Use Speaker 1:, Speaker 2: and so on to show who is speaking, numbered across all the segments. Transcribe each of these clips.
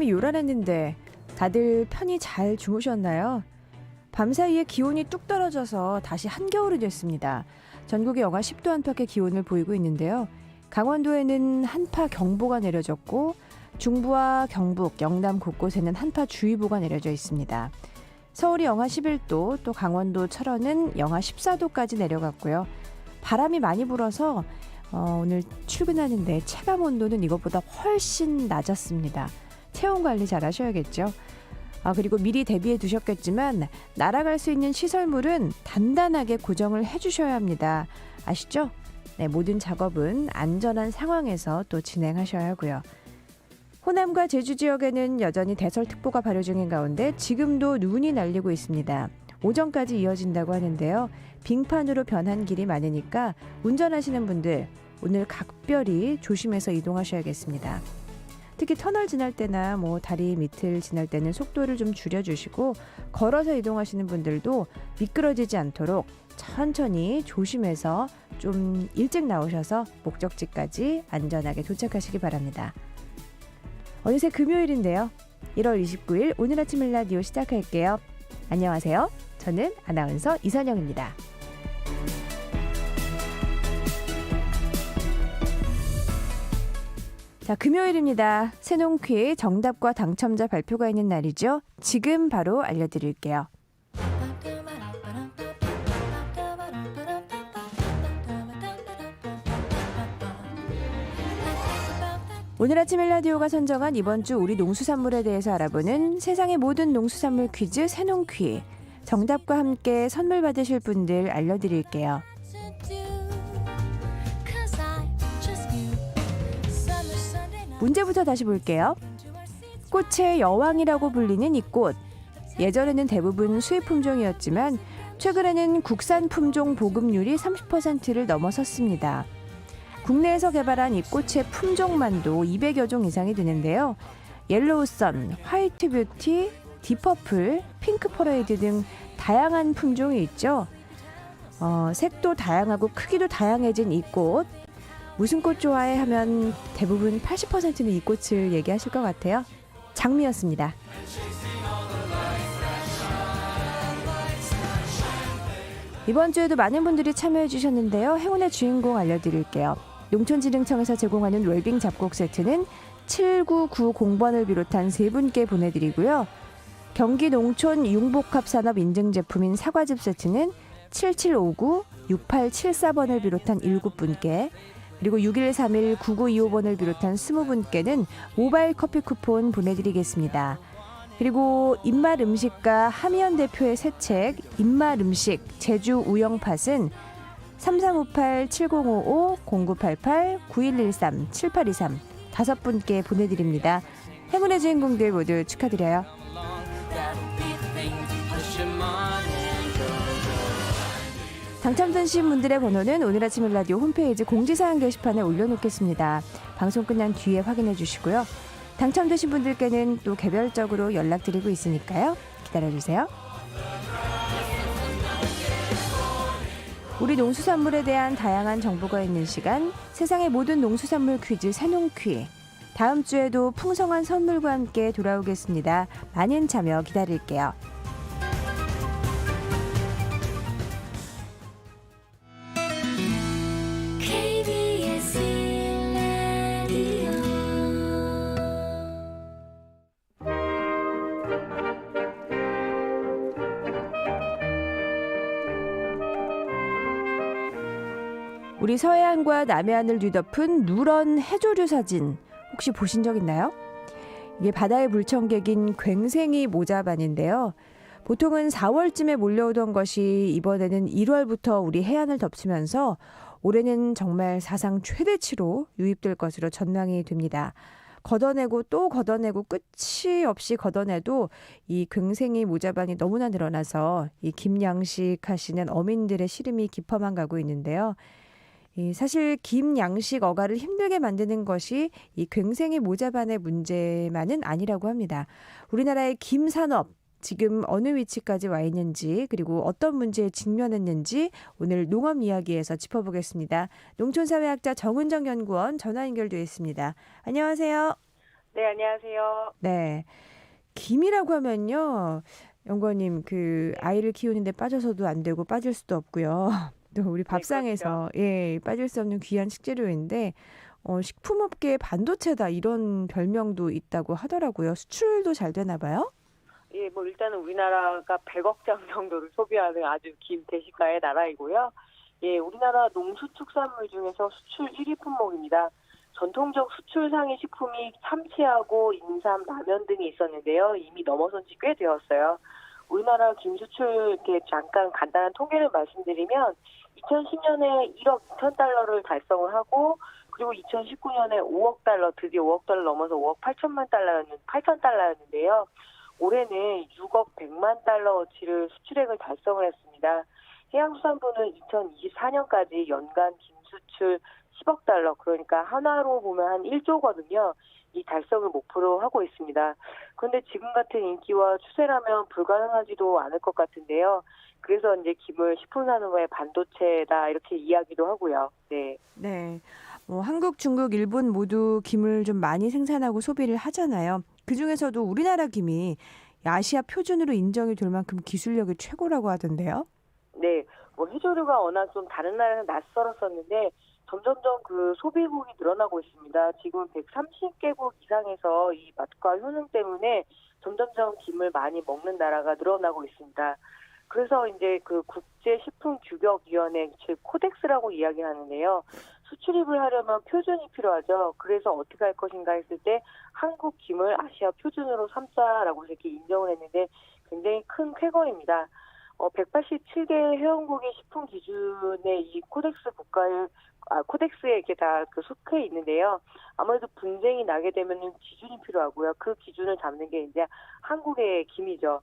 Speaker 1: 바람이 요란했는데 다들 편히 잘 주무셨나요? 밤사이에 기온이 뚝 떨어져서 다시 한겨울이 됐습니다. 전국에 영하 10도 안팎의 기온을 보이고 있는데요. 강원도에는 한파 경보가 내려졌고 중부와 경북, 영남 곳곳에는 한파주의보가 내려져 있습니다. 서울이 영하 11도, 또 강원도 철원은 영하 14도까지 내려갔고요. 바람이 많이 불어서 오늘 출근하는데 체감 온도는 이것보다 훨씬 낮았습니다. 체온 관리 잘 하셔야겠죠. 그리고 미리 대비해 두셨겠지만 날아갈 수 있는 시설물은 단단하게 고정을 해주셔야 합니다. 아시죠? 네, 모든 작업은 안전한 상황에서 또 진행하셔야 하고요. 호남과 제주 지역에는 여전히 대설특보가 발효 중인 가운데 지금도 눈이 날리고 있습니다. 오전까지 이어진다고 하는데요. 빙판으로 변한 길이 많으니까 운전하시는 분들 오늘 각별히 조심해서 이동하셔야겠습니다. 특히 터널 지날 때나 다리 밑을 지날 때는 속도를 좀 줄여주시고 걸어서 이동하시는 분들도 미끄러지지 않도록 천천히 조심해서 좀 일찍 나오셔서 목적지까지 안전하게 도착하시기 바랍니다. 어느새 금요일인데요. 1월 29일 오늘 아침 일라디오 시작할게요. 안녕하세요. 저는 아나운서 이선영입니다. 자, 금요일입니다. 새농퀴 정답과 당첨자 발표가 있는 날이죠. 지금 바로 알려드릴게요. 오늘 아침 일라디오가 선정한 이번 주 우리 농수산물에 대해서 알아보는 세상의 모든 농수산물 퀴즈 새농퀴. 정답과 함께 선물 받으실 분들 알려드릴게요. 문제부터 다시 볼게요. 꽃의 여왕이라고 불리는 이 꽃. 예전에는 대부분 수입 품종이었지만 최근에는 국산 품종 보급률이 30%를 넘어섰습니다. 국내에서 개발한 이 꽃의 품종만도 200여 종 이상이 되는데요. 옐로우선, 화이트 뷰티, 딥퍼플, 핑크 퍼레이드 등 다양한 품종이 있죠. 색도 다양하고 크기도 다양해진 이 꽃. 무슨 꽃 좋아해 하면 대부분 80%는 이 꽃을 얘기하실 것 같아요. 장미였습니다. 이번 주에도 많은 분들이 참여해 주셨는데요. 행운의 주인공 알려드릴게요. 농촌진흥청에서 제공하는 웰빙 잡곡 세트는 7990번을 비롯한 3분께 보내드리고요. 경기 농촌 융복합산업 인증 제품인 사과즙 세트는 7759-6874번을 비롯한 7분께, 그리고 6131-9925번을 비롯한 20분께는 모바일 커피 쿠폰 보내드리겠습니다. 그리고 입맛 음식가 함희연 대표의 새 책 입맛 음식 제주 우영팥은 3358-7055-0988-9113-7823 5분께 보내드립니다. 행운의 주인공들 모두 축하드려요. 당첨되신 분들의 번호는 오늘 아침 일라디오 홈페이지 공지사항 게시판에 올려놓겠습니다. 방송 끝난 뒤에 확인해 주시고요. 당첨되신 분들께는 또 개별적으로 연락드리고 있으니까요. 기다려주세요. 우리 농수산물에 대한 다양한 정보가 있는 시간, 세상의 모든 농수산물 퀴즈 새농퀴. 다음 주에도 풍성한 선물과 함께 돌아오겠습니다. 많은 참여 기다릴게요. 우리 서해안과 남해안을 뒤덮은 누런 해조류 사진 혹시 보신 적 있나요? 이게 바다의 물청객인 괭생이 모자반인데요. 보통은 4월쯤에 몰려오던 것이 이번에는 1월부터 우리 해안을 덮치면서 올해는 정말 사상 최대치로 유입될 것으로 전망이 됩니다. 걷어내고 또 걷어내고 끝이 없이 걷어내도 이 괭생이 모자반이 너무나 늘어나서 이 김양식 하시는 어민들의 시름이 깊어만 가고 있는데요. 사실 김양식 어가를 힘들게 만드는 것이 이 괭생이 모자반의 문제만은 아니라고 합니다. 우리나라의 김산업 지금 어느 위치까지 와 있는지, 그리고 어떤 문제에 직면했는지 오늘 농업 이야기에서 짚어보겠습니다. 농촌사회학자 정은정 연구원 전화 연결되어 있습니다. 안녕하세요.
Speaker 2: 네, 안녕하세요.
Speaker 1: 네. 김이라고 하면요. 연구원님 그 아이를 키우는데 빠져서도 안 되고 빠질 수도 없고요. 또 우리
Speaker 2: 네, 그렇죠.
Speaker 1: 밥상에서 빠질 수 없는 귀한 식재료인데 식품업계의 반도체다 이런 별명도 있다고 하더라고요. 수출도 잘 되나 봐요?
Speaker 2: 예, 뭐 일단은 우리나라가 100억 장 정도를 소비하는 아주 긴 대식가의 나라이고요. 예, 우리나라 농수축산물 중에서 수출 1위 품목입니다. 전통적 수출 상위 식품이 참치하고 인삼, 라면 등이 있었는데요. 이미 넘어선 지 꽤 되었어요. 우리나라 김 수출 이렇게 잠깐 간단한 통계를 말씀드리면 2010년에 1억 2천 달러를 달성을 하고 그리고 2019년에 5억 달러, 드디어 5억 달러 넘어서 5억 8천만 달러였는 8천 달러였는데요. 올해는 6억 100만 달러어치를 수출액을 달성을 했습니다. 해양수산부는 2024년까지 연간 김수출 10억 달러, 그러니까 하나로 보면 한 1조거든요. 이 달성을 목표로 하고 있습니다. 그런데 지금 같은 인기와 추세라면 불가능하지도 않을 것 같은데요. 그래서 이제 김을 식품산업의 반도체다 이렇게 이야기도 하고요. 네.
Speaker 1: 네. 뭐 한국, 중국, 일본 모두 김을 좀 많이 생산하고 소비를 하잖아요. 그중에서도 우리나라 김이 아시아 표준으로 인정이 될 만큼 기술력이 최고라고 하던데요.
Speaker 2: 네, 뭐 해조류가 워낙 좀 다른 나라에서 낯설었었는데 점점점 그 소비국이 늘어나고 있습니다. 지금 130개국 이상에서 이 맛과 효능 때문에 점점점 김을 많이 먹는 나라가 늘어나고 있습니다. 그래서 이제 그 국제식품규격위원회, 즉 코덱스라고 이야기하는데요. 수출입을 하려면 표준이 필요하죠. 그래서 어떻게 할 것인가 했을 때 한국 김을 아시아 표준으로 삼자라고 이렇게 인정을 했는데 굉장히 큰 쾌거입니다. 187개 회원국의 식품 기준의 이 코덱스에 이렇게 다 그 속해 있는데요. 아무래도 분쟁이 나게 되면은 기준이 필요하고요. 그 기준을 잡는 게 이제 한국의 김이죠.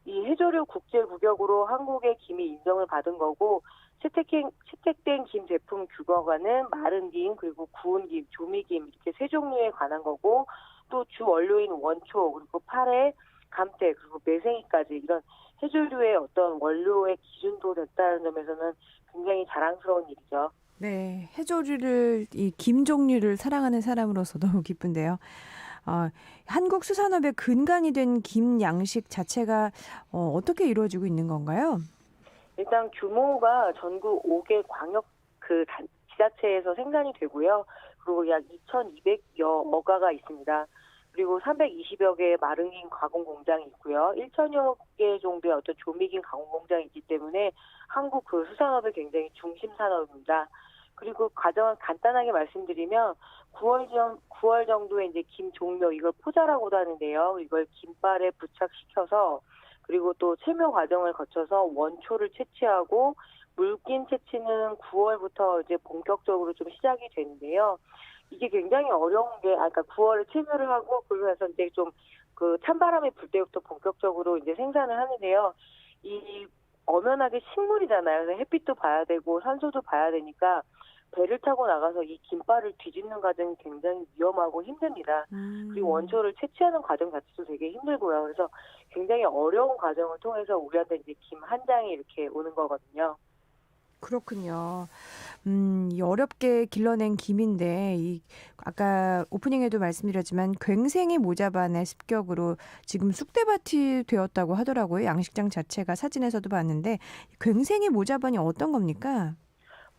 Speaker 2: 이 해조류 국제구격으로 한국의 김이 인정을 받은 거고, 채택된 김 제품 규격화는 마른 김, 그리고 구운 김, 조미김 이렇게 세 종류에 관한 거고, 또 주 원료인 원초, 그리고 파래, 감태, 그리고 매생이까지 이런 해조류의 어떤 원료의 기준도 됐다는 점에서는 굉장히 자랑스러운 일이죠.
Speaker 1: 네, 해조류를 이 김 종류를 사랑하는 사람으로서 너무 기쁜데요. 어, 한국 수산업의 근간이 된 김 양식 자체가 어떻게 이루어지고 있는 건가요?
Speaker 2: 일단 규모가 전국 5개 광역 지자체에서 생산이 되고요. 그리고 약 2,200여 어가가 있습니다. 그리고 320여 개의 마른김 가공 공장이 있고요. 1천여 개 정도의 어떤 조미김 가공 공장이 있기 때문에 한국 그 수산업의 굉장히 중심 산업입니다. 그리고 과정을 간단하게 말씀드리면 9월 정도에 이제 김 종묘 이걸 포자라고도 하는데요. 이걸 김발에 부착시켜서 그리고 또 채묘 과정을 거쳐서 원초를 채취하고 물긴 채취는 9월부터 이제 본격적으로 좀 시작이 되는데요. 이게 굉장히 어려운 게, 그러니까 9월에 채묘를 하고 그러면서 이제 좀 그 찬바람이 불 때부터 본격적으로 이제 생산을 하는데요. 이 엄연하게 식물이잖아요. 그래서 햇빛도 봐야 되고 산소도 봐야 되니까 배를 타고 나가서 이 김발을 뒤집는 과정이 굉장히 위험하고 힘듭니다. 그리고
Speaker 1: 음.
Speaker 2: 원초를 채취하는 과정 자체도 되게 힘들고요. 그래서 굉장히 어려운 과정을 통해서 우리한테 이제 김 한 장이 이렇게 오는 거거든요.
Speaker 1: 그렇군요. 이 어렵게 길러낸 김인데 아까 오프닝에도 말씀드렸지만 굉생이 모자반의 습격으로 지금 쑥대밭이 되었다고 하더라고요. 양식장 자체가 사진에서도 봤는데 굉생이 모자반이 어떤 겁니까?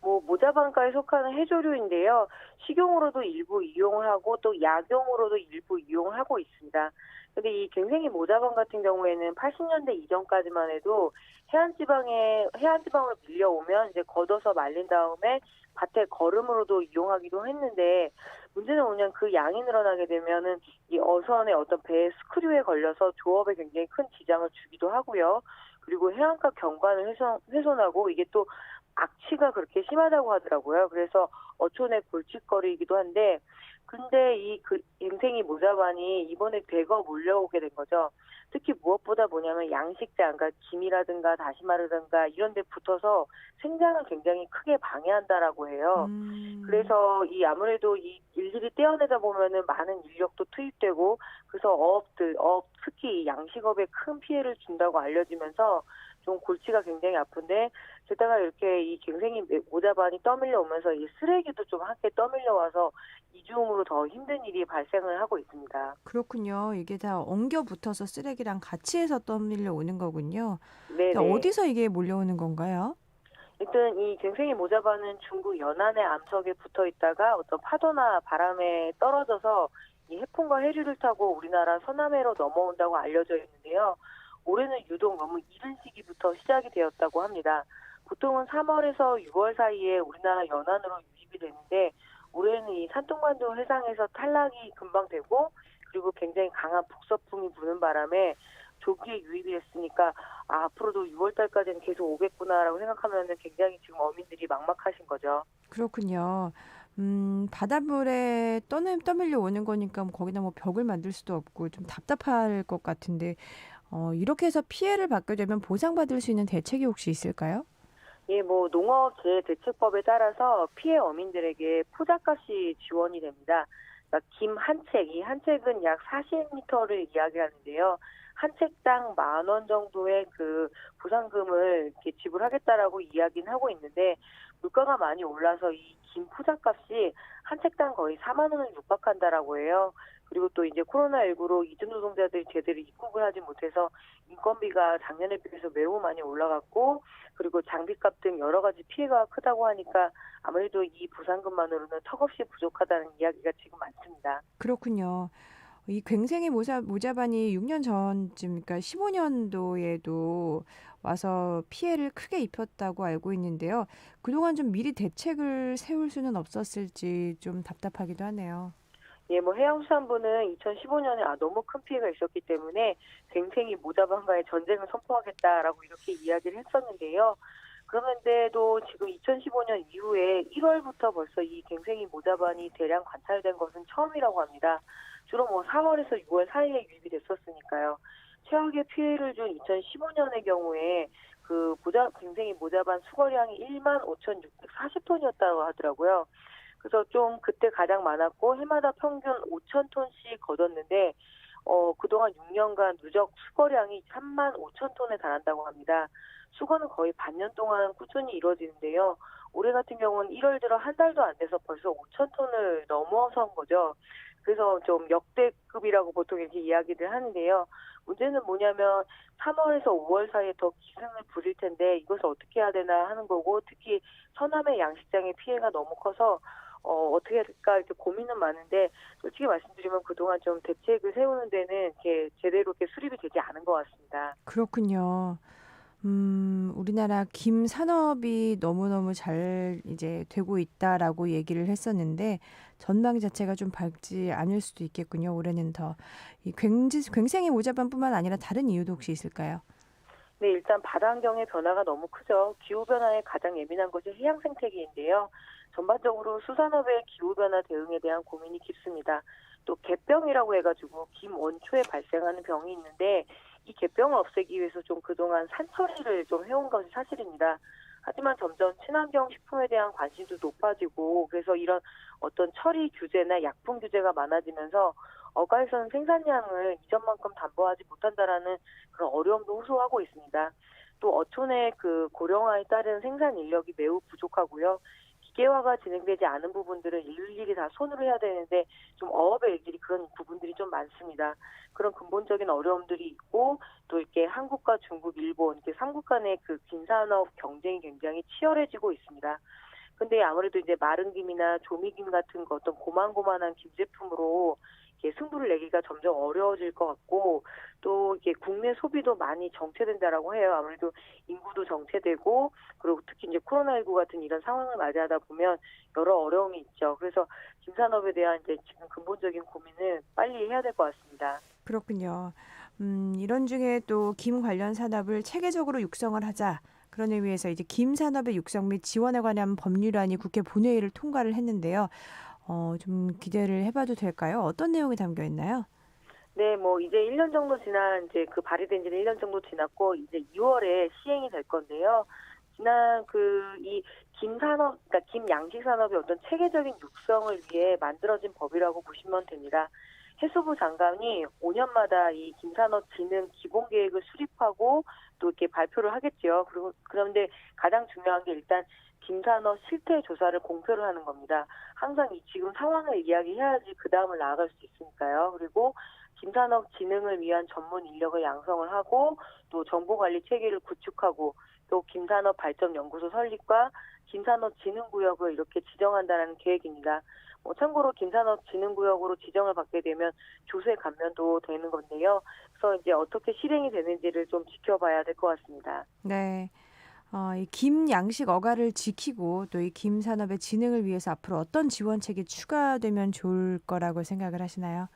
Speaker 2: 뭐 모자반과에 속하는 해조류인데요. 식용으로도 일부 이용을 하고 또 약용으로도 일부 이용을 하고 있습니다. 근데 이 갱생이 모자반 같은 경우에는 80년대 이전까지만 해도 해안 지방으로 밀려오면 이제 걷어서 말린 다음에 밭에 거름으로도 이용하기도 했는데 문제는 뭐냐면 그 양이 늘어나게 되면은 이 어선의 어떤 배 스크류에 걸려서 조업에 굉장히 큰 지장을 주기도 하고요. 그리고 해안가 경관을 훼손하고 이게 또 악취가 그렇게 심하다고 하더라고요. 그래서 어촌의 골칫거리이기도 한데, 근데 이 갱생이 모자반이 이번에 대거 몰려오게 된 거죠. 특히 무엇보다 뭐냐면 양식장, 그러니까 김이라든가 다시마라든가 이런 데 붙어서 생장을 굉장히 크게 방해한다라고 해요.
Speaker 1: 음.
Speaker 2: 그래서 이 아무래도 이 일일이 떼어내다 보면은 많은 인력도 투입되고, 그래서 특히 이 양식업에 큰 피해를 준다고 알려지면서 좀 골치가 굉장히 아픈데, 게다가 이렇게 이 갱생이 모자반이 떠밀려 오면서 이 쓰레기도 좀 함께 떠밀려 와서 이중으로 더 힘든 일이 발생을 하고 있습니다.
Speaker 1: 그렇군요. 이게 다 엉겨 붙어서 쓰레기랑 같이 해서 떠밀려 오는 거군요. 자,
Speaker 2: 네네.
Speaker 1: 어디서 이게 몰려오는 건가요?
Speaker 2: 일단 이 괭생이 모자반은 중국 연안의 암석에 붙어 있다가 어떤 파도나 바람에 떨어져서 이 해풍과 해류를 타고 우리나라 서남해로 넘어온다고 알려져 있는데요. 올해는 유독 너무 이른 시기부터 시작이 되었다고 합니다. 보통은 3월에서 6월 사이에 우리나라 연안으로 유입이 되는데 올해는 이 산둥반도 해상에서 탈락이 금방 되고 그리고 굉장히 강한 북서풍이 부는 바람에 조기에 유입이 됐으니까 앞으로도 6월 달까지는 계속 오겠구나라고 생각하면 굉장히 지금 어민들이 막막하신 거죠.
Speaker 1: 그렇군요. 바닷물에 떠밀려 오는 거니까 뭐 거기다 뭐 벽을 만들 수도 없고 좀 답답할 것 같은데, 이렇게 해서 피해를 받게 되면 보상받을 수 있는 대책이 혹시 있을까요?
Speaker 2: 예, 뭐 농업재해대책법에 따라서 피해 어민들에게 포자값이 지원이 됩니다. 그러니까 김 한 책, 이 한 책은 약 40m를 이야기하는데요. 한 책당 10,000원 정도의 그 보상금을 이렇게 지불하겠다라고 이야기는 하고 있는데 물가가 많이 올라서 이 김 포자값이 한 책당 거의 4만 원을 육박한다라고 해요. 그리고 또 이제 코로나19로 이주 노동자들이 제대로 입국을 하지 못해서 인건비가 작년에 비해서 매우 많이 올라갔고 그리고 장비값 등 여러 가지 피해가 크다고 하니까 아무래도 이 보상금만으로는 턱없이 부족하다는 이야기가 지금 많습니다.
Speaker 1: 그렇군요. 이 괭생이 모자반이 6년 전쯤, 그러니까 15년도에도 와서 피해를 크게 입혔다고 알고 있는데요. 그동안 좀 미리 대책을 세울 수는 없었을지 좀 답답하기도 하네요.
Speaker 2: 예, 뭐 해양수산부는 2015년에 너무 큰 피해가 있었기 때문에 괭생이 모자반과의 전쟁을 선포하겠다라고 이렇게 이야기를 했었는데요. 그런데도 지금 2015년 이후에 1월부터 벌써 이 괭생이 모자반이 대량 관찰된 것은 처음이라고 합니다. 주로 뭐 4월에서 6월 사이에 유입이 됐었으니까요. 최악의 피해를 준 2015년의 경우에 그 괭생이 모자반 수거량이 15,640톤이었다고 하더라고요. 그래서 좀 그때 가장 많았고 해마다 평균 5,000톤씩 거뒀는데 그동안 6년간 누적 수거량이 35,000톤에 달한다고 합니다. 수거는 거의 반년 동안 꾸준히 이루어지는데요. 올해 같은 경우는 1월 들어 한 달도 안 돼서 벌써 5,000톤을 넘어선 거죠. 그래서 좀 역대급이라고 보통 이렇게 이야기를 하는데요. 문제는 뭐냐면 3월에서 5월 사이에 더 기승을 부릴 텐데 이것을 어떻게 해야 되나 하는 거고 특히 서남의 양식장의 피해가 너무 커서 어떻게 할까 이렇게 고민은 많은데 솔직히 말씀드리면 그동안 좀 대책을 세우는 데는 이렇게 제대로 이렇게 수립이 되지 않은 것 같습니다.
Speaker 1: 그렇군요. 우리나라 김 산업이 너무너무 잘 이제 되고 있다라고 얘기를 했었는데 전망 자체가 좀 밝지 않을 수도 있겠군요. 올해는 더. 이 괭생이 모자반뿐만 아니라 다른 이유도 혹시 있을까요?
Speaker 2: 네, 일단 바다 환경의 변화가 너무 크죠. 기후변화에 가장 예민한 것이 해양 생태계인데요. 전반적으로 수산업의 기후변화 대응에 대한 고민이 깊습니다. 또 갯병이라고 해가지고 김 원초에 발생하는 병이 있는데 이 갯병을 없애기 위해서 좀 그동안 산처리를 좀 해온 것이 사실입니다. 하지만 점점 친환경 식품에 대한 관심도 높아지고 그래서 이런 어떤 처리 규제나 약품 규제가 많아지면서 어가에서는 생산량을 이전만큼 담보하지 못한다라는 그런 어려움도 호소하고 있습니다. 또 어촌의 그 고령화에 따른 생산 인력이 매우 부족하고요. 기계화가 진행되지 않은 부분들은 일일이 다 손으로 해야 되는데 좀 어업의 일들이 그런 부분들이 좀 많습니다. 그런 근본적인 어려움들이 있고 또 이렇게 한국과 중국, 일본 이렇게 3국 간의 그 김산업 경쟁이 굉장히 치열해지고 있습니다. 근데 아무래도 이제 마른 김이나 조미김 같은 거 어떤 고만고만한 김 제품으로 이렇게 승부를 내기가 점점 어려워질 것 같고 또 이게 국내 소비도 많이 정체된다라고 해요. 아무래도 인구도 정체되고 그리고 특히 이제 코로나19 같은 이런 상황을 맞이하다 보면 여러 어려움이 있죠. 그래서 김산업에 대한 이제 지금 근본적인 고민을 빨리 해야 될 것 같습니다.
Speaker 1: 그렇군요. 이런 중에 또 김 관련 산업을 체계적으로 육성을 하자. 그런 의미에서 이제 김 산업의 육성 및 지원에 관한 법률안이 국회 본회의를 통과를 했는데요. 좀 기대를 해봐도 될까요? 어떤 내용이 담겨 있나요?
Speaker 2: 네, 뭐 이제 1년 정도 지난 이제 그 발의된 지는 1년 정도 지났고 이제 2월에 시행이 될 건데요. 지난 그 이 김산업, 그러니까 김양식 산업의 어떤 체계적인 육성을 위해 만들어진 법이라고 보시면 됩니다. 해수부 장관이 5년마다 이 김산업 진흥 기본 계획을 수립하고 또 이렇게 발표를 하겠죠. 그리고 그런데 가장 중요한 게 일단 김산업 실태 조사를 공표를 하는 겁니다. 항상 이 지금 상황을 이야기해야지 그 다음을 나아갈 수 있으니까요. 그리고 김산업 진흥을 위한 전문 인력을 양성을 하고 또 정보관리 체계를 구축하고 또 김산업 발전 연구소 설립과 김산업 진흥구역을 이렇게 지정한다는 계획입니다. 참고로 김산업 진흥구역으로 지정을 받게 되면 조세 감면도 되는 건데요. 그래서 이제 어떻게 실행이 되는지를 좀 지켜봐야 될 것 같습니다.
Speaker 1: 네. 이 김 양식 어가를 지키고 또 이 김 산업의 진흥을 위해서 앞으로 어떤 지원책이 추가되면 좋을 거라고 생각을 하시나요?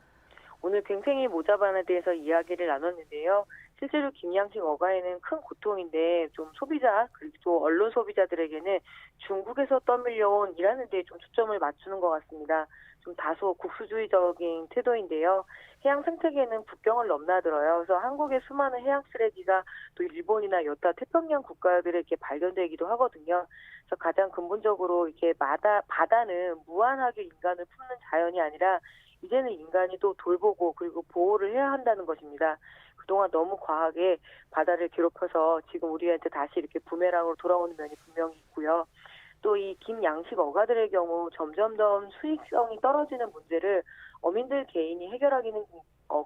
Speaker 2: 오늘 괭생이 모자반에 대해서 이야기를 나눴는데요. 실제로 김양식 어가에는 큰 고통인데 좀 소비자 그리고 또 언론 소비자들에게는 중국에서 떠밀려온 일하는 데 좀 초점을 맞추는 것 같습니다. 좀 다소 국수주의적인 태도인데요. 해양 생태계는 국경을 넘나들어요. 그래서 한국의 수많은 해양 쓰레기가 또 일본이나 여타 태평양 국가들에 이렇게 발견되기도 하거든요. 그래서 가장 근본적으로 이렇게 바다는 무한하게 인간을 품는 자연이 아니라 이제는 인간이 또 돌보고 그리고 보호를 해야 한다는 것입니다. 그동안 너무 과하게 바다를 괴롭혀서 지금 우리한테 다시 이렇게 부메랑으로 돌아오는 면이 분명히 있고요. 또 이 김양식 어가들의 경우 점점점 수익성이 떨어지는 문제를 어민들 개인이 해결하기는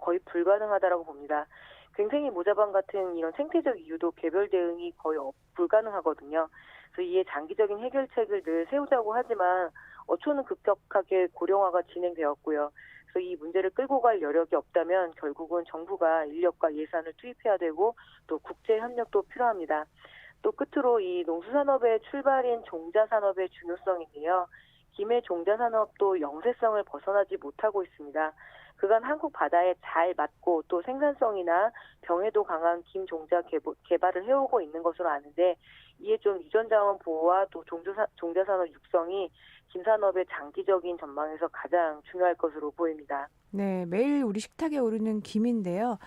Speaker 2: 거의 불가능하다라고 봅니다. 괭생이 모자반 같은 이런 생태적 이유도 개별 대응이 거의 불가능하거든요. 그래서 이에 장기적인 해결책을 늘 세우자고 하지만 어초는 급격하게 고령화가 진행되었고요. 그래서 이 문제를 끌고 갈 여력이 없다면 결국은 정부가 인력과 예산을 투입해야 되고 또 국제 협력도 필요합니다. 또 끝으로 이 농수산업의 출발인 종자산업의 중요성인데요. 김해 종자산업도 영세성을 벗어나지 못하고 있습니다. 그간 한국 바다에 잘 맞고 또 생산성이나 병해도 강한 김 종자 개발을 해오고 있는 것으로 아는데 이에 좀 유전자원 보호와 또 종자산업 육성이 김산업의 장기적인 전망에서 가장 중요할 것으로 보입니다.
Speaker 1: 네, 매일 우리 식탁에 오르는 김인데요.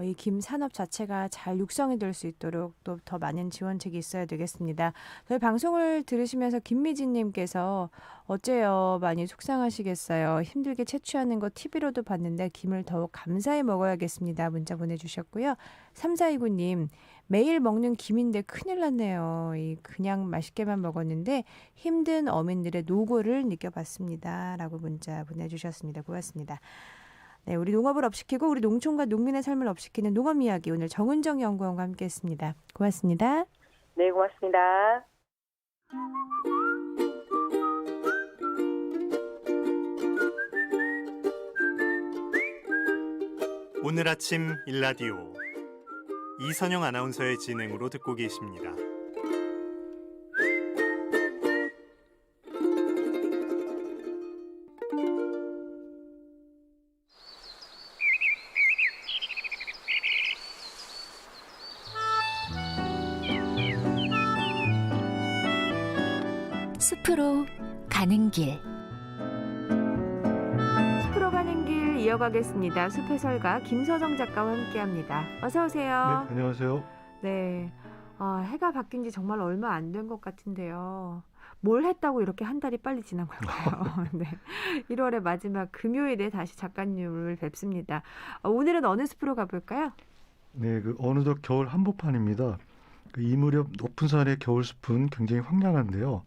Speaker 1: 이 김 산업 자체가 잘 육성이 될 수 있도록 또 더 많은 지원책이 있어야 되겠습니다. 저희 방송을 들으시면서 김미진님께서 어째요? 많이 속상하시겠어요. 힘들게 채취하는 거 TV로도 봤는데 김을 더욱 감사히 먹어야겠습니다. 문자 보내주셨고요. 3429님, 매일 먹는 김인데 큰일 났네요. 그냥 맛있게만 먹었는데 힘든 어민들의 노고를 느껴봤습니다. 라고 문자 보내주셨습니다. 고맙습니다. 네, 우리 농업을 업시키고 우리 농촌과 농민의 삶을 업시키는 농업 이야기 오늘 정은정 연구원과 함께했습니다. 고맙습니다.
Speaker 2: 네, 고맙습니다.
Speaker 3: 오늘 아침 일라디오 이선영 아나운서의 진행으로 듣고 계십니다.
Speaker 4: 숲으로 가는 길.
Speaker 1: 숲으로 가는 길 이어가겠습니다. 숲의 설가 김서정 작가와 함께합니다. 어서 오세요.
Speaker 5: 네, 안녕하세요.
Speaker 1: 네, 해가 바뀐 지 정말 얼마 안 된 것 같은데요. 뭘 했다고 이렇게 한 달이 빨리 지난 걸까요? 네, 1월의 마지막 금요일에 다시 작가님을 뵙습니다. 오늘은 어느 숲으로 가볼까요?
Speaker 5: 네, 어느덧 겨울 한복판입니다. 이 무렵 높은 산의 겨울숲은 굉장히 황량한데요.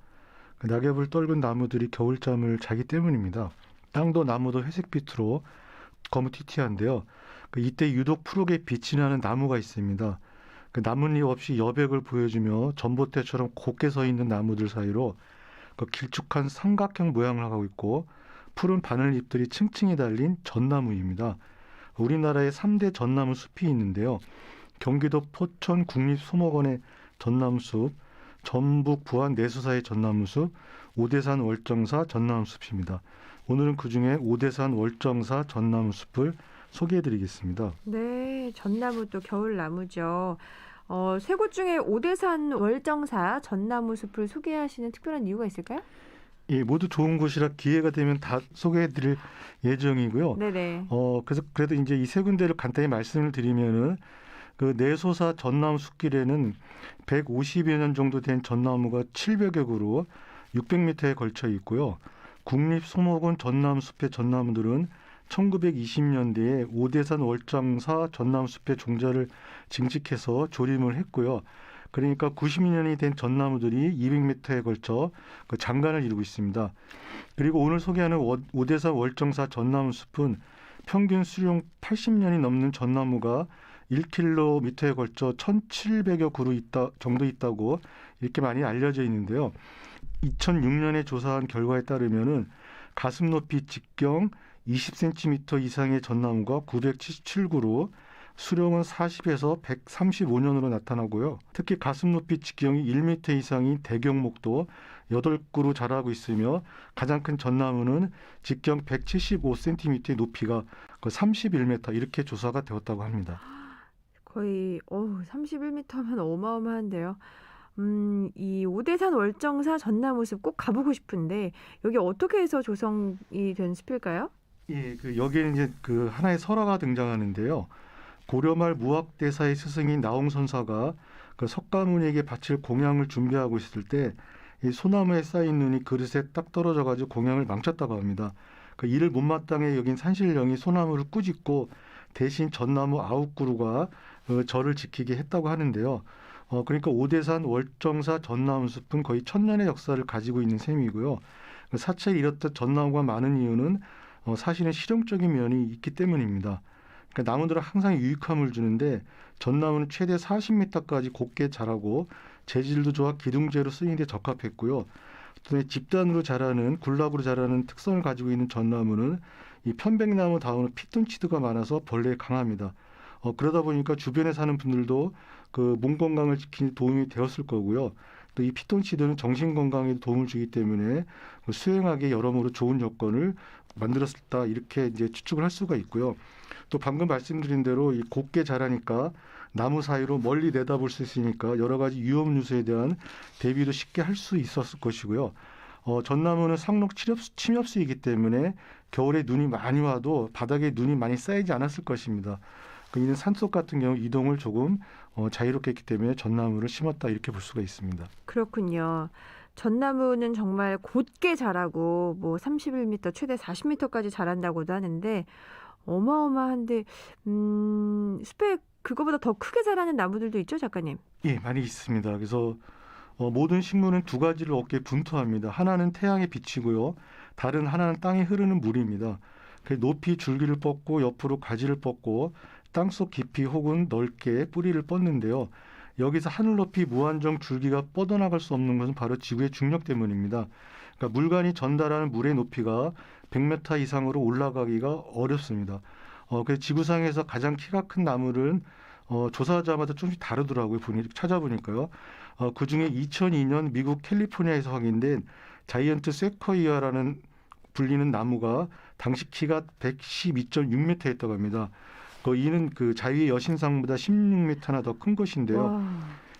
Speaker 5: 낙엽을 떨군 나무들이 겨울잠을 자기 때문입니다. 땅도 나무도 회색빛으로 거무튀튀한데요. 이때 유독 푸르게 빛이 나는 나무가 있습니다. 나뭇잎 없이 여백을 보여주며 전봇대처럼 곱게 서 있는 나무들 사이로 길쭉한 삼각형 모양을 하고 있고 푸른 바늘잎들이 층층이 달린 전나무입니다. 우리나라에 3대 전나무 숲이 있는데요. 경기도 포천 국립소목원의 전나무숲, 전북 부안 내수사의 전나무숲, 오대산 월정사 전나무숲입니다. 오늘은 그중에 오대산 월정사 전나무숲을 소개해드리겠습니다.
Speaker 1: 네, 전나무도 겨울나무죠. 세 곳 중에 오대산 월정사 전나무숲을 소개하시는 특별한 이유가 있을까요?
Speaker 5: 예, 모두 좋은 곳이라 기회가 되면 다 소개해드릴 예정이고요.
Speaker 1: 네네.
Speaker 5: 그래도 이제 이 세 군데를 간단히 말씀을 드리면은 내소사 전나무 숲길에는 150여 년 정도 된 전나무가 700여 그루 600m에 걸쳐 있고요. 국립소목원 전나무 숲의 전나무들은 1920년대에 오대산 월장사 전나무숲의 종자를 증식해서 조림을 했고요. 그러니까 90년이 된 전나무들이 200m에 걸쳐 그 장관을 이루고 있습니다. 그리고 오늘 소개하는 오대산 월정사 전나무숲은 평균 수령 80년이 넘는 전나무가 1km에 걸쳐 1,700여 그루 정도 있다고 이렇게 많이 알려져 있는데요. 2006년에 조사한 결과에 따르면은 가슴 높이 직경 20cm 이상의 전나무가 977그루, 수령은 40에서 135년으로 나타나고요. 특히 가슴 높이 직경이 1m 이상인 대경목도 8그루 자라고 있으며 가장 큰 전나무는 직경 175cm의 높이가 31m 이렇게 조사가 되었다고 합니다.
Speaker 1: 거의 31m면 어마어마한데요. 이 오대산 월정사 전나무숲 꼭 가보고 싶은데 여기 어떻게 해서 조성이 된 숲일까요?
Speaker 5: 예, 여기에는 이제 하나의 설화가 등장하는데요. 고려말 무학대사의 스승인 나홍선사가 석가모니에게 바칠 공양을 준비하고 있을 때 이 소나무에 쌓인 눈이 그릇에 딱 떨어져가지고 공양을 망쳤다고 합니다. 이를 못마땅해 여긴 산신령이 소나무를 꾸짖고 대신 전나무 9그루가 절을 지키게 했다고 하는데요. 그러니까 오대산 월정사 전나무숲은 거의 1000년의 역사를 가지고 있는 셈이고요. 사체에 이렇듯 전나무가 많은 이유는 사실은 실용적인 면이 있기 때문입니다. 그러니까 나무들은 항상 유익함을 주는데 전나무는 최대 40m까지 곱게 자라고 재질도 좋아 기둥재로 쓰이는 데 적합했고요. 또 집단으로 자라는 굴락으로 자라는 특성을 가지고 있는 전나무는 이 편백나무다운 피톤치드가 많아서 벌레에 강합니다. 그러다 보니까 주변에 사는 분들도 몸 건강을 지키는 데 도움이 되었을 거고요. 또 이 피톤치드는 정신 건강에 도움을 주기 때문에 수행하기에 여러모로 좋은 여건을 만들었다 이렇게 이제 추측을 할 수가 있고요. 또 방금 말씀드린 대로 이 곱게 자라니까 나무 사이로 멀리 내다볼 수 있으니까 여러 가지 위험 요소에 대한 대비도 쉽게 할 수 있었을 것이고요. 전나무는 상록 침엽수이기 때문에 겨울에 눈이 많이 와도 바닥에 눈이 많이 쌓이지 않았을 것입니다. 이는 산속 같은 경우 이동을 조금 자유롭게 했기 때문에 전나무를 심었다 이렇게 볼 수가 있습니다.
Speaker 1: 그렇군요. 전나무는 정말 곧게 자라고 31m, 최대 40m까지 자란다고도 하는데 어마어마한데 숲에 그거보다 더 크게 자라는 나무들도 있죠, 작가님?
Speaker 5: 예, 많이 있습니다. 그래서 모든 식물은 두 가지를 얻기에 분투합니다. 하나는 태양에 비치고요. 다른 하나는 땅에 흐르는 물입니다. 높이 줄기를 뻗고 옆으로 가지를 뻗고 땅속 깊이 혹은 넓게 뿌리를 뻗는데요. 여기서 하늘 높이 무한정 줄기가 뻗어나갈 수 없는 것은 바로 지구의 중력 때문입니다. 그러니까 물관이 전달하는 물의 높이가 100m 이상으로 올라가기가 어렵습니다. 그래서 지구상에서 가장 키가 큰 나무는 조사하자마자 조금씩 다르더라고요. 찾아보니까요. 그중에 2002년 미국 캘리포니아에서 확인된 자이언트 세쿼이아라는 불리는 나무가 당시 키가 112.6m였다고 합니다. 이는 자유의 여신상보다 16m나 더 큰 것인데요.
Speaker 1: 와.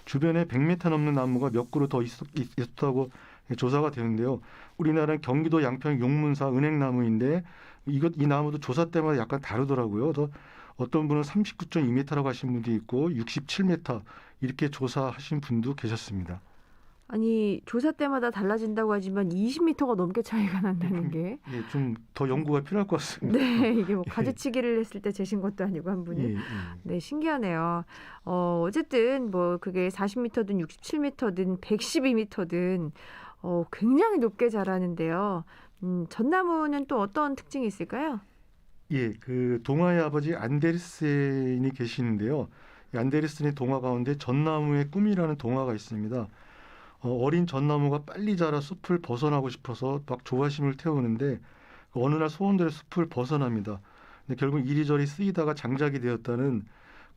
Speaker 5: 주변에 100m 넘는 나무가 몇 그루 더 있었다고 조사가 되는데요. 우리나라는 경기도 양평 용문사 은행나무인데 이 나무도 조사 때마다 약간 다르더라고요. 그래서 어떤 분은 39.2m라고 하신 분도 있고 67m 이렇게 조사하신 분도 계셨습니다.
Speaker 1: 아니 조사 때마다 달라진다고 하지만 20m가 넘게 차이가 난다는 게
Speaker 5: 예, 좀 더 연구가 필요할 것 같습니다.
Speaker 1: 네, 이게 가지치기를 했을 때 재신 것도 아니고 한 분이
Speaker 5: 예, 예.
Speaker 1: 네, 신기하네요. 어쨌든 그게 40m든 67m든 112m든 굉장히 높게 자라는데요. 전나무는 또 어떤 특징이 있을까요?
Speaker 5: 예, 동화의 아버지 안데르센이 계시는데요. 이 안데르센의 동화 가운데 전나무의 꿈이라는 동화가 있습니다. 어린 전나무가 빨리 자라 숲을 벗어나고 싶어서 막 조바심을 태우는데 어느 날 소원대로 숲을 벗어납니다. 근데 결국 이리저리 쓰이다가 장작이 되었다는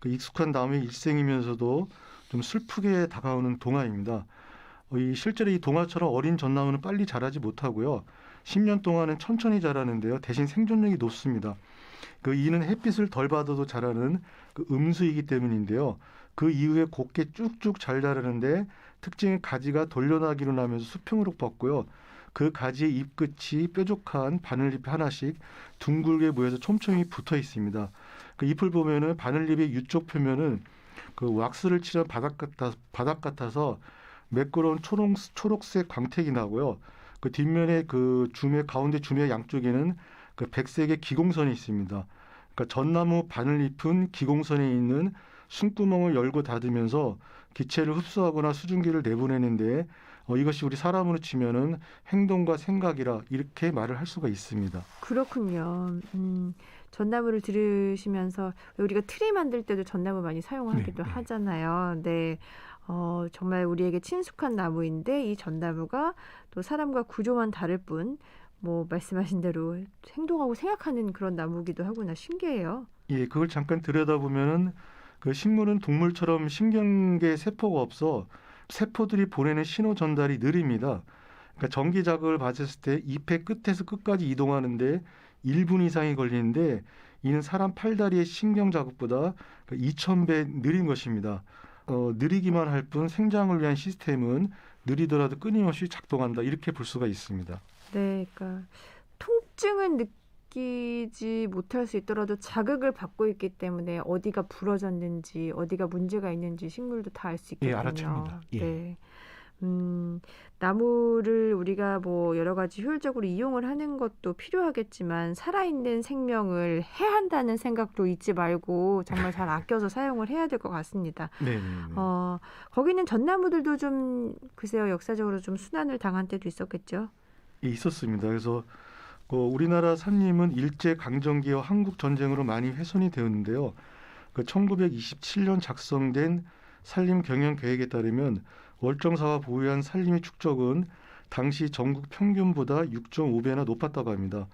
Speaker 5: 익숙한 나무의 일생이면서도 좀 슬프게 다가오는 동화입니다. 실제로 이 동화처럼 어린 전나무는 빨리 자라지 못하고요. 10년 동안은 천천히 자라는데요. 대신 생존력이 높습니다. 이는 햇빛을 덜 받아도 자라는 음수이기 때문인데요. 그 이후에 곱게 쭉쭉 잘 자라는데 특징은 가지가 돌려나기로 나면서 수평으로 뻗고요. 그 가지의 잎끝이 뾰족한 바늘잎이 하나씩 둥글게 모여서 촘촘히 붙어 있습니다. 잎을 보면은 바늘잎의 위쪽 표면은 왁스를 칠한 바닥 같아서 매끄러운 초록색 광택이 나고요. 뒷면에 가운데 주매 양쪽에는 그 백색의 기공선이 있습니다. 그러니까 전나무 바늘잎은 기공선에 있는 숨구멍을 열고 닫으면서 기체를 흡수하거나 수증기를 내보내는데 이것이 우리 사람으로 치면은 행동과 생각이라 이렇게 말을 할 수가 있습니다.
Speaker 1: 그렇군요. 전나무를 들으시면서 우리가 트리 만들 때도 전나무 많이 사용하기도
Speaker 5: 네.
Speaker 1: 하잖아요. 네. 정말 우리에게 친숙한 나무인데 이 전나무가 또 사람과 구조만 다를 뿐 뭐 말씀하신 대로 행동하고 생각하는 그런 나무기도 하구나. 신기해요.
Speaker 5: 예, 그걸 잠깐 들여다보면은 그 식물은 동물처럼 신경계 세포가 없어 세포들이 보내는 신호 전달이 느립니다. 그러니까 전기 자극을 받았을 때 잎의 끝에서 끝까지 이동하는데 1분 이상이 걸리는데 이는 사람 팔다리의 신경 자극보다 2,000배 느린 것입니다. 느리기만 할 뿐 생장을 위한 시스템은 느리더라도 끊임없이 작동한다. 이렇게 볼 수가 있습니다.
Speaker 1: 네, 그러니까 통증은 느끼지 못할 수 있더라도 자극을 받고 있기 때문에 어디가 부러졌는지 어디가 문제가 있는지 식물도 다 알 수 있거든요.
Speaker 5: 알아챕니다. 예.
Speaker 1: 네. 나무를 우리가 뭐 여러 가지 효율적으로 이용을 하는 것도 필요하겠지만 살아있는 생명을 해한다는 생각도 잊지 말고 정말 잘 아껴서 사용을 해야 될 것 같습니다.
Speaker 5: 네.
Speaker 1: 거기는 전나무들도 좀 글쎄요 역사적으로 좀 순환을 당한 때도 있었겠죠.
Speaker 5: 예, 있었습니다. 그래서 우리나라 산림은 일제 강점기와 한국 전쟁으로 많이 훼손이 되었는데요. 1927년 작성된 산림 경영 계획에 따르면 월정사가 보유한 산림의 축적은 당시 전국 평균보다 6.5배나 높았다고 합니다.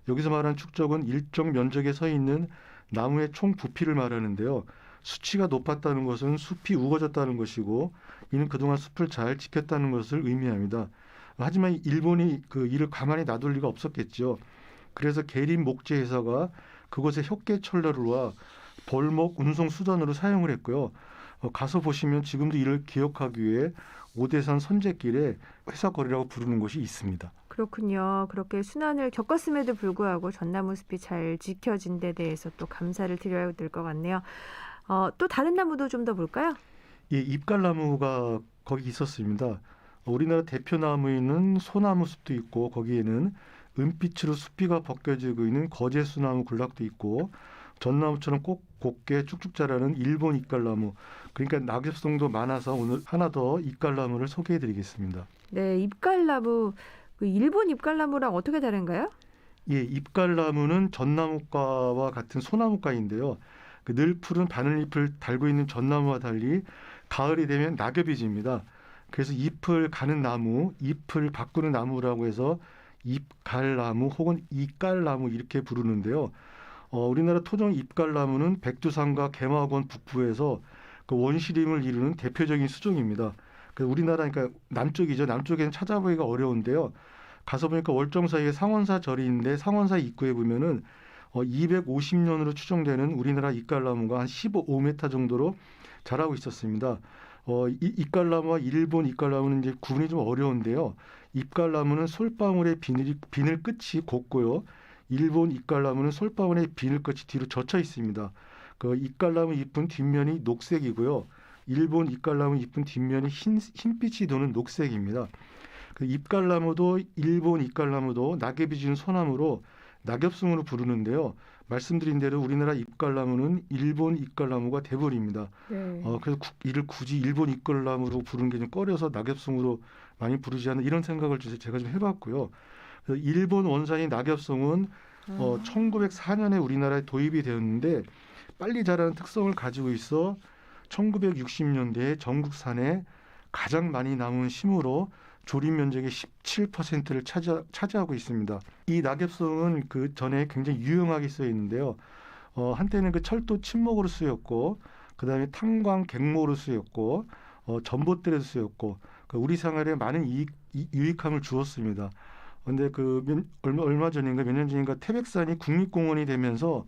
Speaker 5: 여기서 말하는 축적은 일정 면적에 서 있는 나무의 총 부피를 말하는데요. 수치가 높았다는 것은 숲이 우거졌다는 것이고 이는 그동안 숲을 잘 지켰다는 것을 의미합니다. 하지만 일본이 그 일을 가만히 놔둘 리가 없었겠죠. 그래서 계림 목재 회사가 그곳에 협계철로와 벌목 운송 수단으로 사용을 했고요. 가서 보시면 지금도 이를 기억하기 위해 오대산 선제길에 회사거리라고 부르는 곳이 있습니다.
Speaker 1: 그렇군요. 그렇게 순환을 겪었음에도 불구하고 전나무 숲이 잘 지켜진 데 대해서 또 감사를 드려야 될 것 같네요. 또 다른 나무도 좀 더 볼까요?
Speaker 5: 예, 잎갈나무가 거기 있었습니다. 우리나라 대표 나무에는 소나무 숲도 있고 거기에는 은빛으로 숲이가 벗겨지고 있는 거제수나무 군락도 있고 전나무처럼 꼭 곱게 쭉쭉 자라는 일본 잎갈나무. 그러니까 낙엽송도 많아서 오늘 하나 더 잎갈나무를 소개해드리겠습니다.
Speaker 1: 네, 잎갈나무. 그 일본 잎갈나무랑 어떻게 다른가요?
Speaker 5: 예, 잎갈나무는 전나무과와 같은 소나무과인데요. 늘 푸른 바늘잎을 달고 있는 전나무와 달리 가을이 되면 낙엽이 집니다. 그래서 잎을 가는 나무, 잎을 바꾸는 나무라고 해서 잎갈나무 혹은 이깔나무 이렇게 부르는데요. 우리나라 토종 잎갈나무는 백두산과 개마원 북부에서 그 원시림을 이루는 대표적인 수종입니다. 우리나라 그러니까 남쪽이죠. 남쪽에는 찾아보기가 어려운데요. 가서 보니까 월정사이에 상원사 절이 있는데 상원사 입구에 보면은 250년으로 추정되는 우리나라 잎갈나무가 한 15m 정도로 자라고 있었습니다. 이 잎갈나무와 일본 잎갈나무는 이제 구분이 좀 어려운데요. 잎갈나무는 솔방울의 비늘 끝이 곱고요. 일본 잎갈나무는 솔방울의 비늘 끝이 뒤로 젖혀 있습니다. 그 잎갈나무 잎은 뒷면이 녹색이고요. 일본 잎갈나무 잎은 뒷면이 흰빛이 도는 녹색입니다. 그 잎갈나무도 일본 잎갈나무도 낙엽이 지는 소나무로 낙엽송으로 부르는데요. 말씀드린 대로 우리나라 잎갈나무는 일본 잎갈나무가 대부분입니다.
Speaker 1: 네.
Speaker 5: 그래서 이를 굳이 일본 잎갈나무로 부르는 게 좀 꺼려서 낙엽송으로 많이 부르지 않나 이런 생각을 제가 좀 해봤고요. 그래서 일본 원산인 낙엽송은 1904년에 우리나라에 도입이 되었는데 빨리 자라는 특성을 가지고 있어 1960년대에 전국 산에 가장 많이 남은 심으로 조림 면적의 17%를 차지하고 있습니다. 이 낙엽송은 그 전에 굉장히 유용하게 쓰여 있는데요. 한때는 그 철도 침목으로 쓰였고, 그 다음에 탄광 갱목으로 쓰였고, 전봇대로 쓰였고, 우리 생활에 많은 유익함을 주었습니다. 그런데 얼마 전인가 몇 년 전인가 태백산이 국립공원이 되면서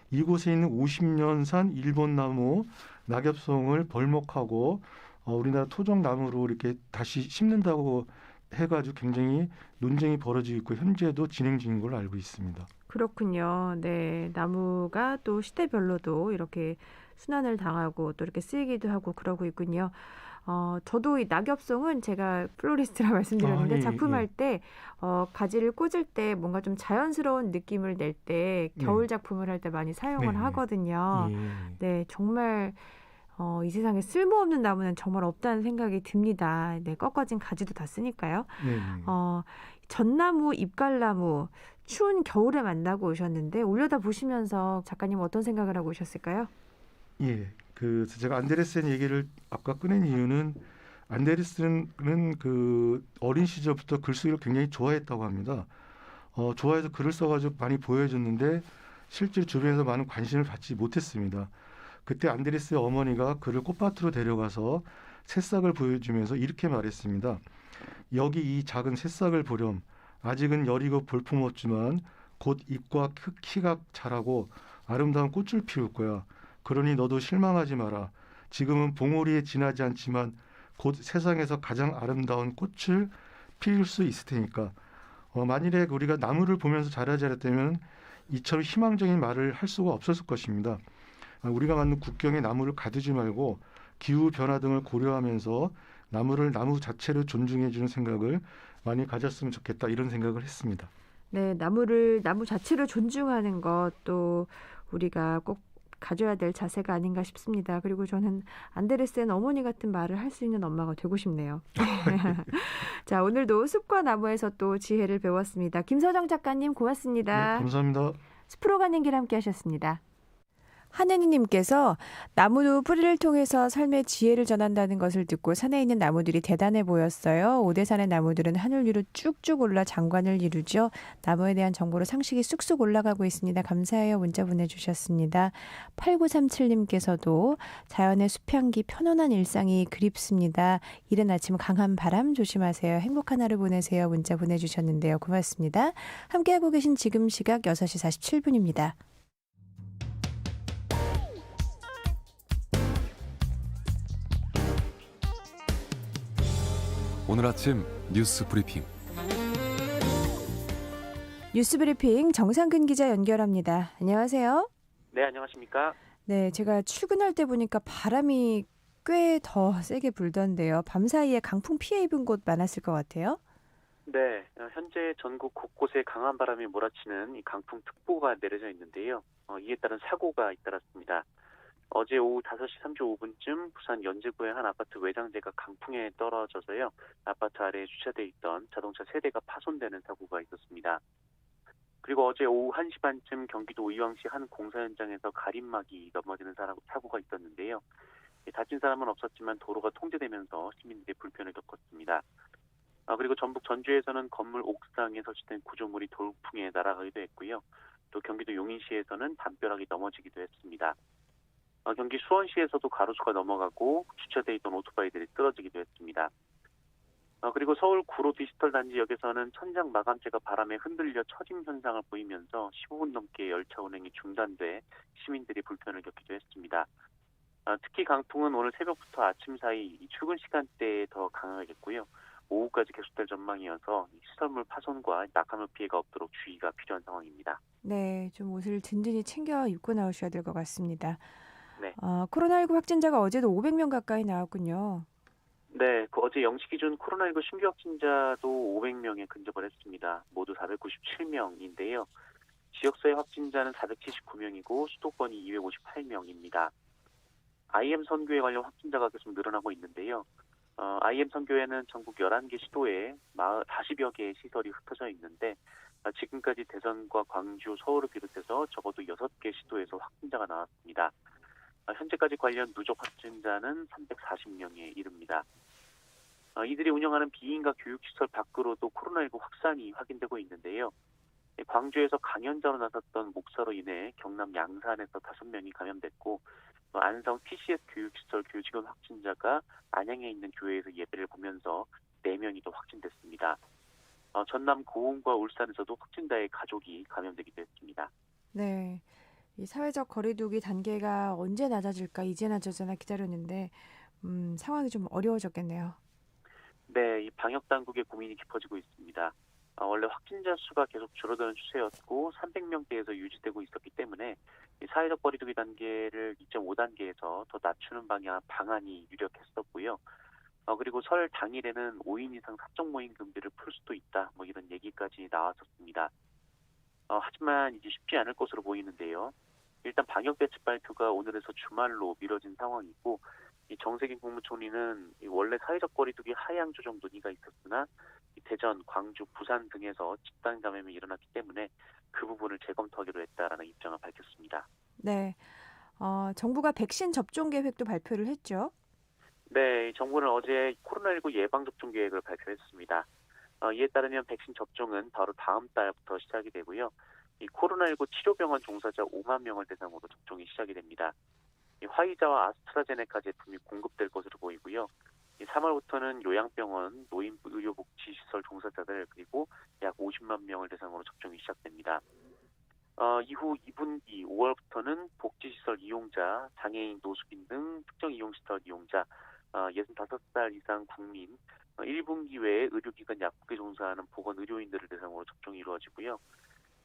Speaker 5: 이곳에 있는 50년산 일본나무 낙엽송을 벌목하고 우리나라 토종나무로 이렇게 다시 심는다고 해가지고 굉장히 논쟁이 벌어지고 있고 현재도 진행 중인 걸로 알고 있습니다.
Speaker 1: 그렇군요. 네, 나무가 또 시대별로도 이렇게 순환을 당하고 또 이렇게 쓰이기도 하고 그러고 있군요. 저도 이 낙엽송은 제가 플로리스트라 말씀드렸는데
Speaker 5: 예,
Speaker 1: 작품할 때 가지를 꽂을 때 뭔가 좀 자연스러운 느낌을 낼 때 겨울 작품을 할 때 많이 사용을
Speaker 5: 네.
Speaker 1: 하거든요.
Speaker 5: 예.
Speaker 1: 네, 정말 이 세상에 쓸모없는 나무는 정말 없다는 생각이 듭니다. 네, 꺾어진 가지도 다 쓰니까요.
Speaker 5: 네.
Speaker 1: 전나무, 잎갈나무, 추운 겨울에 만나고 오셨는데 올려다 보시면서 작가님 어떤 생각을 하고 오셨을까요?
Speaker 5: 예. 제가 안데르센 얘기를 아까 꺼낸 이유는 안데르센은 그 어린 시절부터 글쓰기를 굉장히 좋아했다고 합니다. 좋아해서 글을 써가지고 많이 보여줬는데 실제로 주변에서 많은 관심을 받지 못했습니다. 그때 안데르센의 어머니가 그를 꽃밭으로 데려가서 새싹을 보여주면서 이렇게 말했습니다. 여기 이 작은 새싹을 보렴. 아직은 여리고 볼품없지만 곧 잎과 키가 자라고 아름다운 꽃을 피울 거야. 그러니 너도 실망하지 마라. 지금은 봉오리에 지나지 않지만 곧 세상에서 가장 아름다운 꽃을 피울 수 있을 테니까. 만일에 우리가 나무를 보면서 자라지 않았다면 이처럼 희망적인 말을 할 수가 없었을 것입니다. 우리가 만든 국경에 나무를 가두지 말고 기후 변화 등을 고려하면서 나무 자체를 존중해주는 생각을 많이 가졌으면 좋겠다 이런 생각을 했습니다.
Speaker 1: 네, 나무 자체를 존중하는 것 또 우리가 꼭 가져야 될 자세가 아닌가 싶습니다. 그리고 저는 안데르센 어머니 같은 말을 할 수 있는 엄마가 되고 싶네요. 자, 오늘도 숲과 나무에서 또 지혜를 배웠습니다. 김서정 작가님 고맙습니다.
Speaker 5: 네, 감사합니다.
Speaker 1: 숲으로 가는 길 함께 하셨습니다. 한은희님께서 나무도 뿌리를 통해서 삶의 지혜를 전한다는 것을 듣고 산에 있는 나무들이 대단해 보였어요. 오대산의 나무들은 하늘 위로 쭉쭉 올라 장관을 이루죠. 나무에 대한 정보로 상식이 쑥쑥 올라가고 있습니다. 감사해요. 문자 보내주셨습니다. 8937님께서도 자연의 수평기 편안한 일상이 그립습니다. 이른 아침 강한 바람 조심하세요. 행복한 하루 보내세요. 문자 보내주셨는데요. 고맙습니다. 함께하고 계신 지금 시각 6시 47분입니다.
Speaker 6: 오늘 아침 뉴스 브리핑.
Speaker 1: 뉴스 브리핑 정상근 기자 연결합니다. 안녕하세요.
Speaker 7: 네, 안녕하십니까?
Speaker 1: 네, 제가 출근할 때 보니까 바람이 꽤 더 세게 불던데요. 밤사이에 강풍 피해 입은 곳 많았을 것 같아요.
Speaker 7: 네, 현재 전국 곳곳에 강한 바람이 몰아치는 이 강풍특보가 내려져 있는데요. 이에 따른 사고가 잇따랐습니다. 어제 오후 5시 35분쯤 부산 연제구의 한 아파트 외장재가 강풍에 떨어져서요. 아파트 아래에 주차돼 있던 자동차 3대가 파손되는 사고가 있었습니다. 그리고 어제 오후 1시 반쯤 경기도 의왕시 한 공사 현장에서 가림막이 넘어지는 사고가 있었는데요. 다친 사람은 없었지만 도로가 통제되면서 시민들이 불편을 겪었습니다. 그리고 전북 전주에서는 건물 옥상에 설치된 구조물이 돌풍에 날아가기도 했고요. 또 경기도 용인시에서는 담벼락이 넘어지기도 했습니다. 경기 수원시에서도 가로수가 넘어가고 주차돼 있던 오토바이들이 쓰러지기도 했습니다. 그리고 서울 구로 디지털 단지역에서는 천장 마감재가 바람에 흔들려 처짐 현상을 보이면서 15분 넘게 열차 운행이 중단돼 시민들이 불편을 겪기도 했습니다. 특히 강풍은 오늘 새벽부터 아침 사이 이 출근 시간대에 더 강하겠고요. 오후까지 계속될 전망이어서 시설물 파손과 낙하물 피해가 없도록 주의가 필요한 상황입니다.
Speaker 1: 네, 좀 옷을 든든히 챙겨 입고 나오셔야 될 것 같습니다.
Speaker 7: 네.
Speaker 1: 코로나19 확진자가 어제도 500명 가까이 나왔군요.
Speaker 7: 네, 어제 0시 기준 코로나19 신규 확진자도 500명에 근접을 했습니다. 모두 497명인데요. 지역사회 확진자는 479명이고 수도권이 258명입니다. IM 선교회 관련 확진자가 계속 늘어나고 있는데요. IM 선교회는 전국 11개 시도에 40여 개의 시설이 흩어져 있는데 지금까지 대전과 광주, 서울을 비롯해서 적어도 6개 시도에서 확진자가 나왔습니다. 현재까지 관련 누적 확진자는 340명에 이릅니다. 이들이 운영하는 비인가 교육시설 밖으로도 코로나19 확산이 확인되고 있는데요. 광주에서 강연자로 나섰던 목사로 인해 경남 양산에서 5명이 감염됐고 안성 TCS 교육시설 교직원 확진자가 안양에 있는 교회에서 예배를 보면서 4명이 더 확진됐습니다. 전남 고흥과 울산에서도 확진자의 가족이 감염되기도 했습니다.
Speaker 1: 네, 이 사회적 거리두기 단계가 언제 낮아질까 이제 낮아지나 기다렸는데 상황이 좀 어려워졌겠네요.
Speaker 7: 네, 이 방역 당국의 고민이 깊어지고 있습니다. 원래 확진자 수가 계속 줄어드는 추세였고 300명대에서 유지되고 있었기 때문에 이 사회적 거리두기 단계를 2.5단계에서 더 낮추는 방안이 유력했었고요. 그리고 설 당일에는 5인 이상 사적 모임 금지를 풀 수도 있다. 이런 얘기까지 나왔었습니다. 하지만 이제 쉽지 않을 것으로 보이는데요. 일단 방역 대책 발표가 오늘에서 주말로 미뤄진 상황이고, 이 정세균 국무총리는 원래 사회적 거리두기 하향 조정 논의가 있었으나 대전, 광주, 부산 등에서 집단 감염이 일어났기 때문에 그 부분을 재검토하기로 했다라는 입장을 밝혔습니다.
Speaker 1: 네. 정부가 백신 접종 계획도 발표를 했죠.
Speaker 7: 네, 정부는 어제 코로나19 예방접종 계획을 발표했습니다. 이에 따르면 백신 접종은 바로 다음 달부터 시작이 되고요. 이 코로나19 치료병원 종사자 5만 명을 대상으로 접종이 시작이 됩니다. 이 화이자와 아스트라제네카 제품이 공급될 것으로 보이고요. 이 3월부터는 요양병원, 노인의료복지시설 종사자들 그리고 약 50만 명을 대상으로 접종이 시작됩니다. 이후 2분기 5월부터는 복지시설 이용자, 장애인, 노숙인 등 특정 이용시설 이용자, 65살 이상 국민, 1분기 외에 의료기관 약국에 종사하는 보건의료인들을 대상으로 접종이 이루어지고요.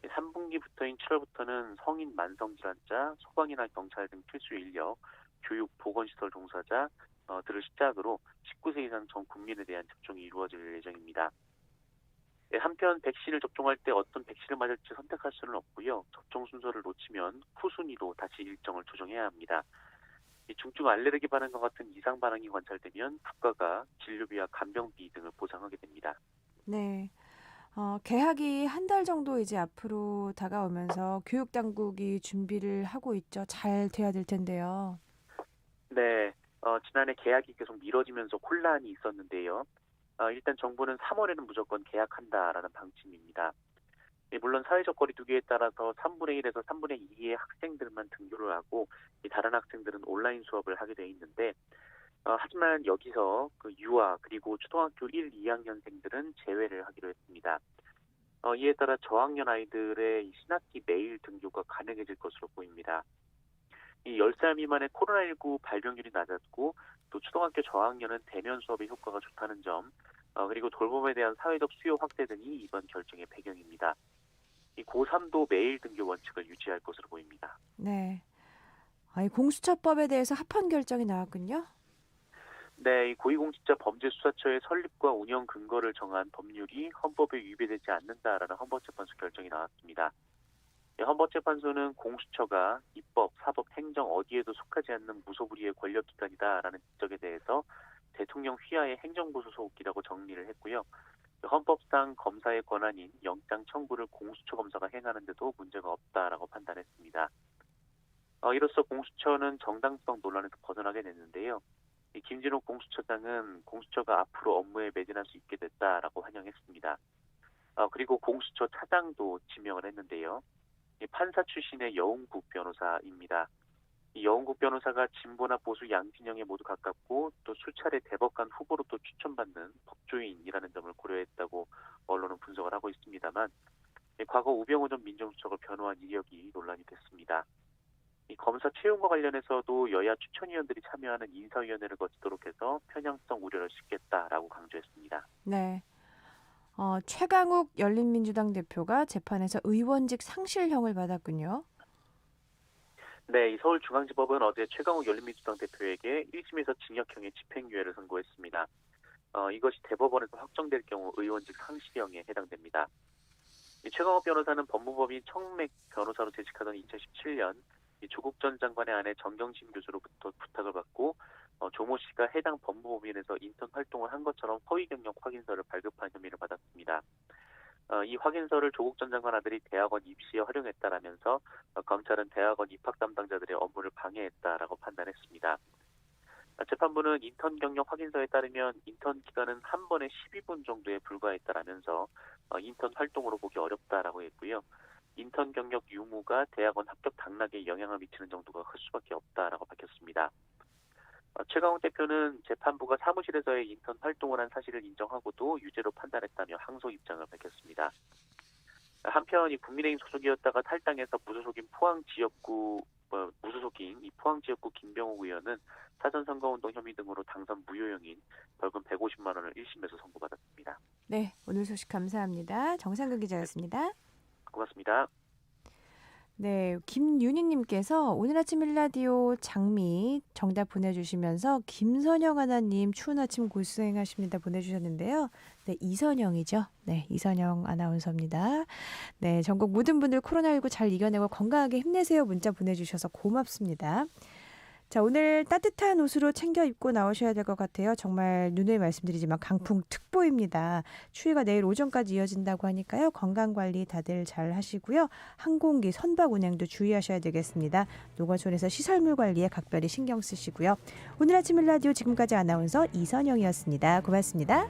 Speaker 7: 3분기부터인 7월부터는 성인 만성질환자, 소방이나 경찰 등 필수 인력, 교육, 보건시설 종사자 들을 시작으로 19세 이상 전 국민에 대한 접종이 이루어질 예정입니다. 한편 백신을 접종할 때 어떤 백신을 맞을지 선택할 수는 없고요. 접종 순서를 놓치면 후순위로 다시 일정을 조정해야 합니다. 중증 알레르기 반응과 같은 이상 반응이 관찰되면 국가가 진료비와 간병비 등을 보상하게 됩니다.
Speaker 1: 네. 개학이 한 달 정도 이제 앞으로 다가오면서 교육 당국이 준비를 하고 있죠. 잘 돼야 될 텐데요.
Speaker 7: 네, 지난해 개학이 계속 미뤄지면서 혼란이 있었는데요. 일단 정부는 3월에는 무조건 개학한다라는 방침입니다. 물론 사회적 거리두기에 따라서 3분의 1에서 3분의 2의 학생들만 등교를 하고 다른 학생들은 온라인 수업을 하게 돼 있는데 하지만 여기서 그 유아 그리고 초등학교 1, 2학년생들은 제외를 하기로 했습니다. 이에 따라 저학년 아이들의 신학기 매일 등교가 가능해질 것으로 보입니다. 이 10살 미만의 코로나19 발병률이 낮았고 또 초등학교 저학년은 대면 수업의 효과가 좋다는 점 그리고 돌봄에 대한 사회적 수요 확대 등이 이번 결정의 배경입니다. 이 고3도 매일 등교 원칙을 유지할 것으로 보입니다.
Speaker 1: 네. 이 공수처법에 대해서 합헌 결정이 나왔군요.
Speaker 7: 네, 이 고위공직자범죄수사처의 설립과 운영 근거를 정한 법률이 헌법에 위배되지 않는다라는 헌법재판소 결정이 나왔습니다. 헌법재판소는 공수처가 입법, 사법, 행정 어디에도 속하지 않는 무소불위의 권력기관이다라는 지적에 대해서 대통령 휘하의 행정부 소속이라고 정리를 했고요. 헌법상 검사의 권한인 영장 청구를 공수처 검사가 행하는 데도 문제가 없다라고 판단했습니다. 이로써 공수처는 정당성 논란에서 벗어나게 됐는데요. 김진욱 공수처장은 공수처가 앞으로 업무에 매진할 수 있게 됐다라고 환영했습니다. 그리고 공수처 차장도 지명을 했는데요. 판사 출신의 여운국 변호사입니다. 이 여운국 변호사가 진보나 보수 양진영에 모두 가깝고 또 수차례 대법관 후보로 또 추천받는 법조인이라는 점을 고려했다고 언론은 분석을 하고 있습니다만 과거 우병우 전 민정수석을 변호한 이력이 논란이 됐습니다. 이 검사 채용과 관련해서도 여야 추천위원들이 참여하는 인사위원회를 거치도록 해서 편향성 우려를 씻겠다라고 강조했습니다.
Speaker 1: 네. 최강욱 열린민주당 대표가 재판에서 의원직 상실형을 받았군요.
Speaker 7: 네, 이 서울중앙지법은 어제 최강욱 열린민주당 대표에게 1심에서 징역형의 집행유예를 선고했습니다. 이것이 대법원에서 확정될 경우 의원직 상실형에 해당됩니다. 이 최강욱 변호사는 법무법인 청맥 변호사로 재직하던 2017년 조국 전 장관의 아내 정경심 교수로부터 부탁을 받고 조모 씨가 해당 법무법인에서 인턴 활동을 한 것처럼 허위 경력 확인서를 발급한 혐의를 받았습니다. 이 확인서를 조국 전 장관 아들이 대학원 입시에 활용했다라면서 검찰은 대학원 입학 담당자들의 업무를 방해했다라고 판단했습니다. 재판부는 인턴 경력 확인서에 따르면 인턴 기간은 한 번에 12분 정도에 불과했다라면서 인턴 활동으로 보기 어렵다라고 했고요. 인턴 경력 유무가 대학원 합격 당락에 영향을 미치는 정도가 클 수밖에 없다라고 밝혔습니다. 최강욱 대표는 재판부가 사무실에서의 인턴 활동을 한 사실을 인정하고도 유죄로 판단했다며 항소 입장을 밝혔습니다. 한편 이 국민의힘 소속이었다가 탈당해서 무소속인 포항 지역구 무소속인 이 포항지역구 김병욱 의원은 사전선거운동 혐의 등으로 당선 무효형인 벌금 150만 원을 1심에서 선고받았습니다.
Speaker 1: 네, 오늘 소식 감사합니다. 정상근 기자였습니다.
Speaker 7: 고맙습니다.
Speaker 1: 네, 김윤희님께서 오늘 아침 일라디오 장미 정답 보내주시면서 김선영 아나님 추운 아침 고생하십니다 보내주셨는데요. 네, 이선영이죠. 네, 이선영 아나운서입니다. 네, 전국 모든 분들 코로나19 잘 이겨내고 건강하게 힘내세요 문자 보내주셔서 고맙습니다. 자, 오늘 따뜻한 옷으로 챙겨 입고 나오셔야 될 것 같아요. 정말 누누이 말씀드리지만 강풍특보입니다. 추위가 내일 오전까지 이어진다고 하니까요. 건강관리 다들 잘 하시고요. 항공기 선박 운행도 주의하셔야 되겠습니다. 노건촌에서 시설물 관리에 각별히 신경 쓰시고요. 오늘 아침 일라디오 지금까지 아나운서 이선영이었습니다. 고맙습니다.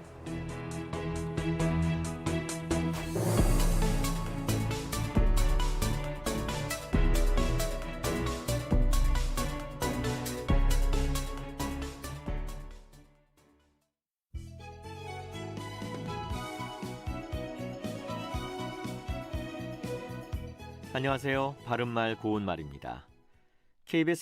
Speaker 8: 안녕하세요. 바른말 고운말입니다. KBS